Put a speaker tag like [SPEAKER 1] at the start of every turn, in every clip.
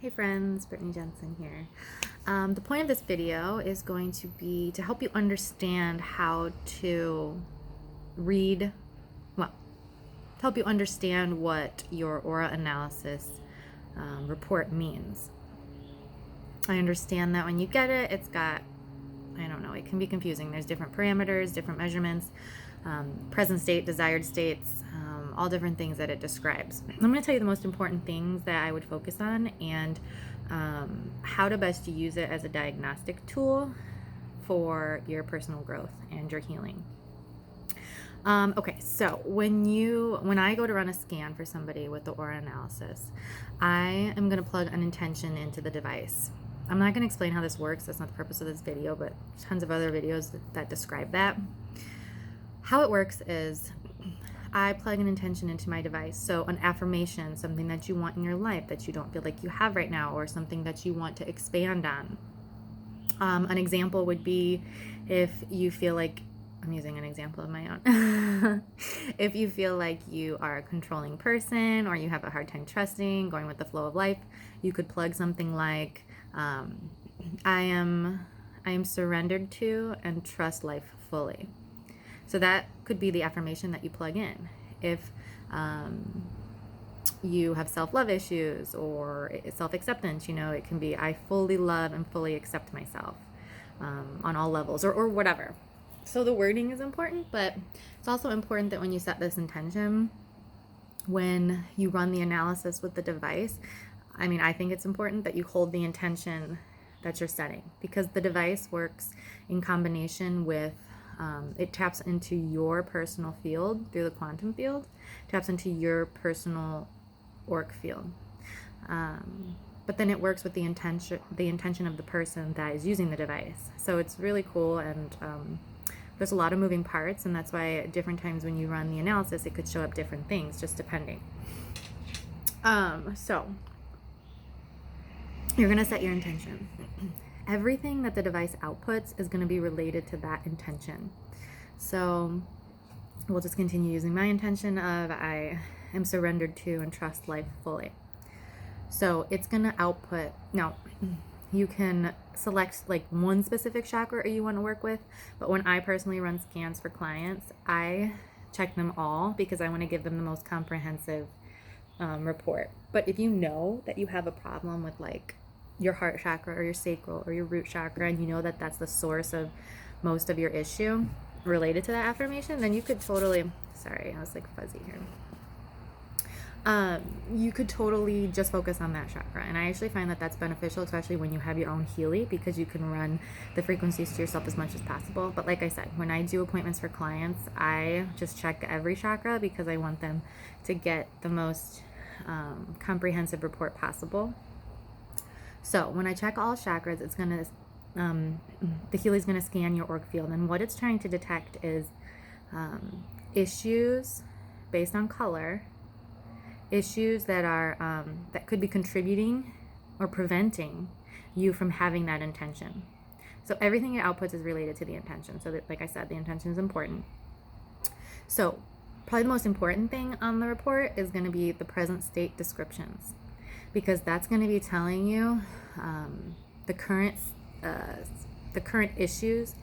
[SPEAKER 1] Hey friends, Brittany Jensen here. The point of this video is going to be to help you understand how to read, to help you understand what your aura analysis report means. I understand that when you get it, it's got, it can be confusing. There's different parameters, different measurements, present state, desired states, all different things that it describes. I'm going to tell you the most important things that I would focus on and how to best use it as a diagnostic tool for your personal growth and your healing. Okay, so when I go to run a scan for somebody with the aura analysis, I am going to plug an intention into the device. I'm not going to explain how this works. That's not the purpose of this video, but tons of other videos that describe that. How it works is I plug an intention into my device. So an affirmation, something that you want in your life that you don't feel like you have right now, or something that you want to expand on. An example would be if you feel like, I'm using an example of my own. If you feel like you are a controlling person or you have a hard time trusting, going with the flow of life, you could plug something like, I am surrendered to and trust life fully. So that could be the affirmation that you plug in. If you have self-love issues or self-acceptance, it can be, I fully love and fully accept myself on all levels, or whatever. So the wording is important, but it's also important that when you set this intention, when you run the analysis with the device, I think it's important that you hold the intention that you're setting, because the device works in combination with, it taps into your personal field through the quantum field, taps into your personal auric field. But then it works with the intention of the person that is using the device. So it's really cool, and there's a lot of moving parts, and that's why at different times when you run the analysis, it could show up different things, just depending. So you're going to set your intention. Everything that the device outputs is going to be related to that intention. So we'll just continue using my intention of I am surrendered to and trust life fully. So it's going to output. Now, you can select like one specific chakra you want to work with, but when I personally run scans for clients, I check them all because I want to give them the most comprehensive report. But if you know that you have a problem with like your heart chakra or your sacral or your root chakra, and you know that that's the source of most of your issue related to that affirmation, then you could totally, sorry, I was like fuzzy here. You could totally just focus on that chakra. And I actually find that that's beneficial, especially when you have your own Healy, because you can run the frequencies to yourself as much as possible. But like I said, when I do appointments for clients, I just check every chakra because I want them to get the most comprehensive report possible. So when I check all chakras, it's going to, the Healy is going to scan your auric field. And what it's trying to detect is issues based on color, issues that are, that could be contributing or preventing you from having that intention. So everything it outputs is related to the intention. So that, like I said, the intention is important. So probably the most important thing on the report is going to be the present state descriptions, because that's going to be telling you the current issues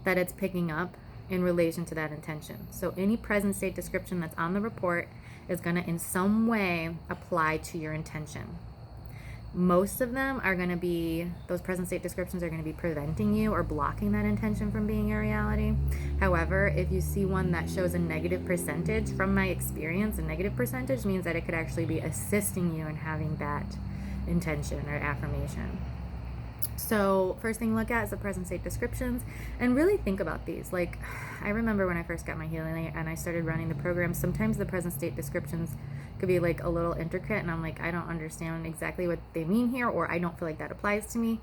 [SPEAKER 1] that it's picking up in relation to that intention. So any present state description that's on the report is going to in some way apply to your intention. Most of them are going to be, those present state descriptions are going to be preventing you or blocking that intention from being your reality. However, if you see one that shows a negative percentage, from my experience, a negative percentage means that it could actually be assisting you in having that intention or affirmation. So first thing to look at is the present state descriptions, and really think about these. Like, I remember when I first got my healing and I started running the program, sometimes the present state descriptions could be like a little intricate, and I'm like, I don't understand exactly what they mean here, or I don't feel like that applies to me.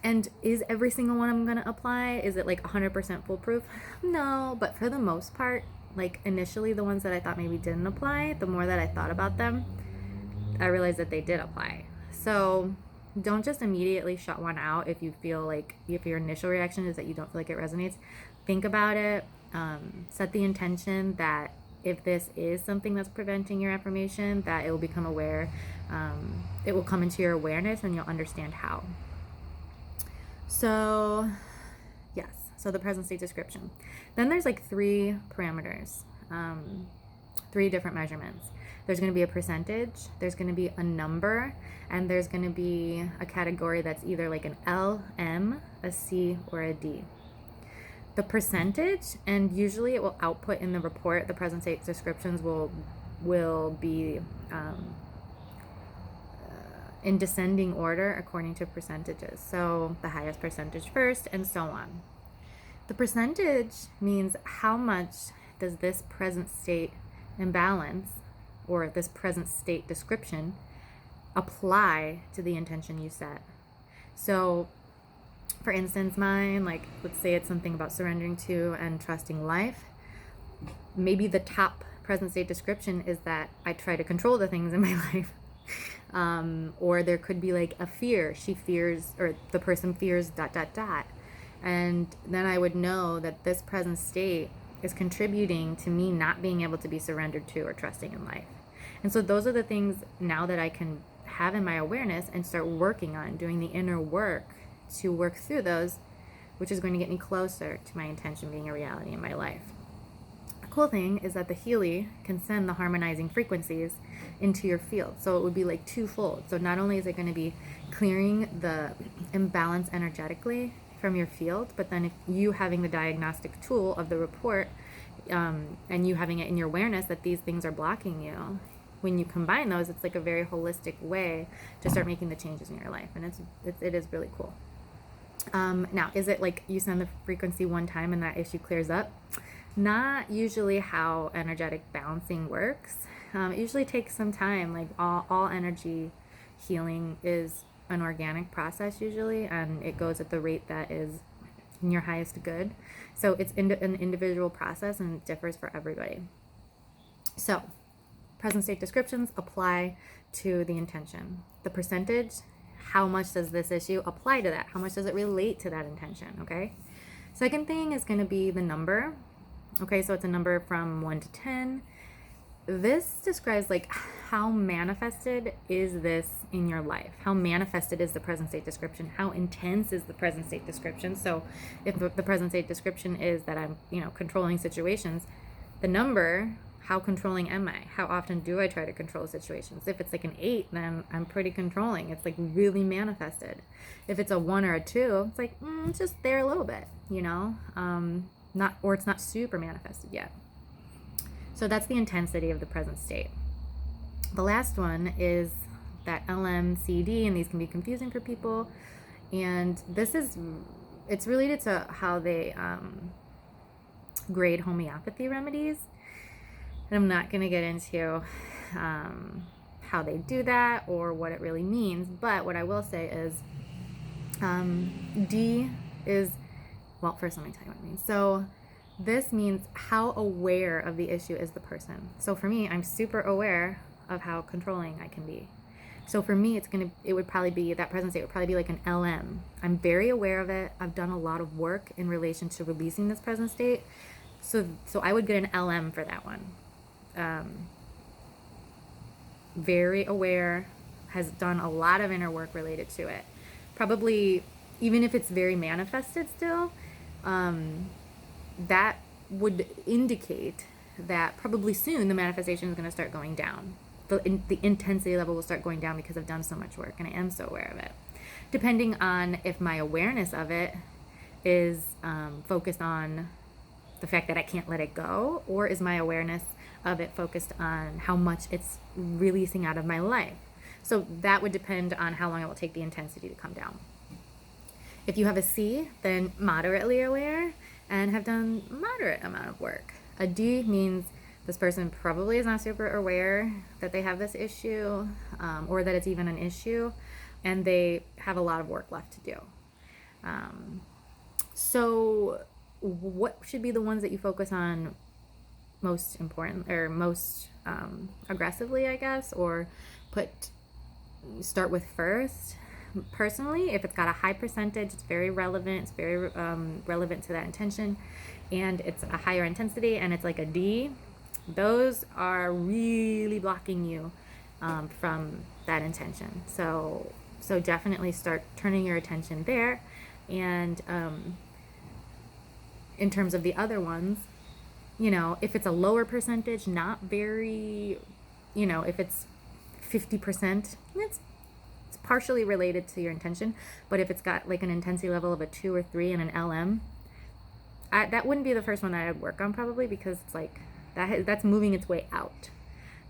[SPEAKER 1] And is every single one I'm going to apply? Is it like 100% foolproof? No, but for the most part, like initially the ones that I thought maybe didn't apply, the more that I thought about them, I realized that they did apply. So don't just immediately shut one out if you feel like, if your initial reaction is that you don't feel like it resonates. Think about it, set the intention that if this is something that's preventing your affirmation, that it will become aware. It will come into your awareness and you'll understand how. So yes, so the present state description. Then there's like 3 parameters, 3 different measurements. There's going to be a percentage, there's going to be a number, and there's going to be a category that's either like an L, M, a C, or a D. The percentage, and usually it will output in the report, the present state descriptions will be in descending order according to percentages. So the highest percentage first, and so on. The percentage means how much does this present state imbalance or this present state description apply to the intention you set. So for instance, mine, like let's say it's something about surrendering to and trusting life. Maybe the top present state description is that I try to control the things in my life. Or there could be like a fear. She fears, or the person fears ... And then I would know that this present state is contributing to me not being able to be surrendered to or trusting in life. And so those are the things now that I can have in my awareness and start working on, doing the inner work to work through those, which is going to get me closer to my intention being a reality in my life. The cool thing is that the Healy can send the harmonizing frequencies into your field. So it would be like twofold. So not only is it going to be clearing the imbalance energetically from your field, but then if you having the diagnostic tool of the report, and you having it in your awareness that these things are blocking you, when you combine those, it's like a very holistic way to start making the changes in your life. And it is really cool. Now, is it like you send the frequency one time and that issue clears up? Not usually how energetic balancing works. It usually takes some time. Like all energy healing is an organic process usually, and it goes at the rate that is in your highest good. So it's an individual process and it differs for everybody. So present state descriptions apply to the intention. The percentage, how much does this issue apply to that? How much does it relate to that intention? Okay. Second thing is going to be the number. Okay, so it's a number from 1 to 10. This describes like how manifested is this in your life? How manifested is the present state description? How intense is the present state description? So if the present state description is that I'm, controlling situations, the number, how controlling am I? How often do I try to control situations? If it's like an 8, then I'm pretty controlling. It's like really manifested. If it's a 1 or a 2, it's like, it's just there a little bit, or it's not super manifested yet. So that's the intensity of the present state. The last one is that LMCD, and these can be confusing for people. And it's related to how they grade homeopathy remedies. And I'm not going to get into how they do that or what it really means. But what I will say is D is, well, first let me tell you what it means. So this means how aware of the issue is the person. So for me, I'm super aware of how controlling I can be. So for me, it would probably be, that present state would probably be like an LM. I'm very aware of it. I've done a lot of work in relation to releasing this present state. So I would get an LM for that one. Very aware, has done a lot of inner work related to it. Probably, even if it's very manifested still, that would indicate that probably soon the manifestation is going to start going down. The intensity level will start going down because I've done so much work and I am so aware of it. Depending on if my awareness of it is focused on the fact that I can't let it go, or is my awareness of it focused on how much it's releasing out of my life. So that would depend on how long it will take the intensity to come down. If you have a C, then moderately aware and have done moderate amount of work. A D means this person probably is not super aware that they have this issue, or that it's even an issue, and they have a lot of work left to do. So what should be the ones that you focus on most important, or most aggressively, I guess, or start with first? Personally, if it's got a high percentage, it's very relevant, it's very relevant to that intention, and it's a higher intensity, and it's like a D, Those are really blocking you from that intention. So definitely start turning your attention there. And in terms of the other ones, you know, if it's a lower percentage, not very, you know, if it's 50%, it's partially related to your intention. But if it's got like an intensity level of a 2 or 3 and an LM, that wouldn't be the first one that I'd work on, probably, because it's like that's moving its way out.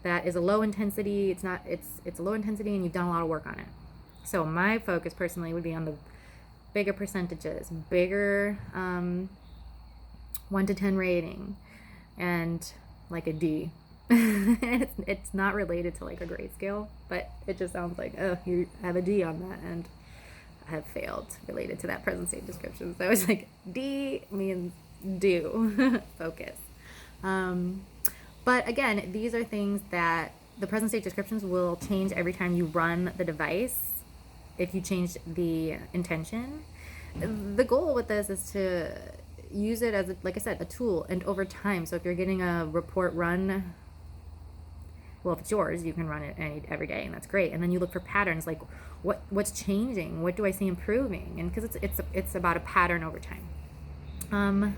[SPEAKER 1] That is a low intensity. It's a low intensity, and you've done a lot of work on it. So my focus personally would be on the bigger percentages, bigger 1 to 10 rating, and like a D. It's not related to like a grade scale, but it just sounds like, oh, you have a D on that, and I have failed related to that present state description. So I was like, D means do. Focus. But again, these are things that the present state descriptions will change every time you run the device. If you change the intention, the goal with this is to use it as, like I said, a tool, and over time. So if you're getting a report run, well, if it's yours, you can run it every day, and that's great. And then you look for patterns, like what's changing, what do I see improving, and because it's about a pattern over time.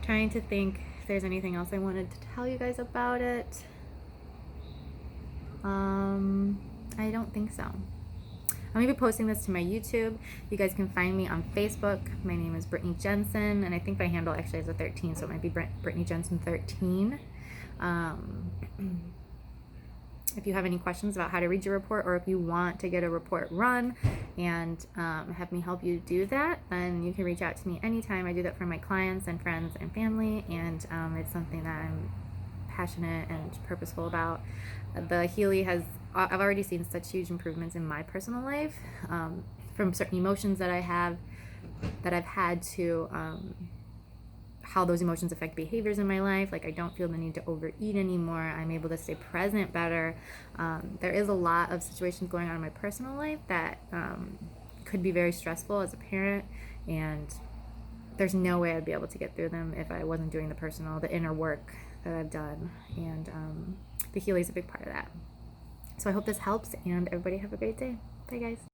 [SPEAKER 1] Trying to think if there's anything else I wanted to tell you guys about it. I don't think so. I'm going to be posting this to my YouTube. You guys can find me on Facebook. My name is Brittany Jensen, and I think my handle actually is a 13, so it might be Brittany Jensen 13. If you have any questions about how to read your report, or if you want to get a report run and have me help you do that, then you can reach out to me anytime. I do that for my clients and friends and family, and it's something that I'm passionate and purposeful about. The Healy I've already seen such huge improvements in my personal life from certain emotions that I've had to how those emotions affect behaviors in my life. Like, I don't feel the need to overeat anymore. I'm able to stay present better. There is a lot of situations going on in my personal life that could be very stressful as a parent, and there's no way I'd be able to get through them if I wasn't doing the inner work that I've done. And the Healy is a big part of that. So I hope this helps, and everybody have a great day. Bye, guys.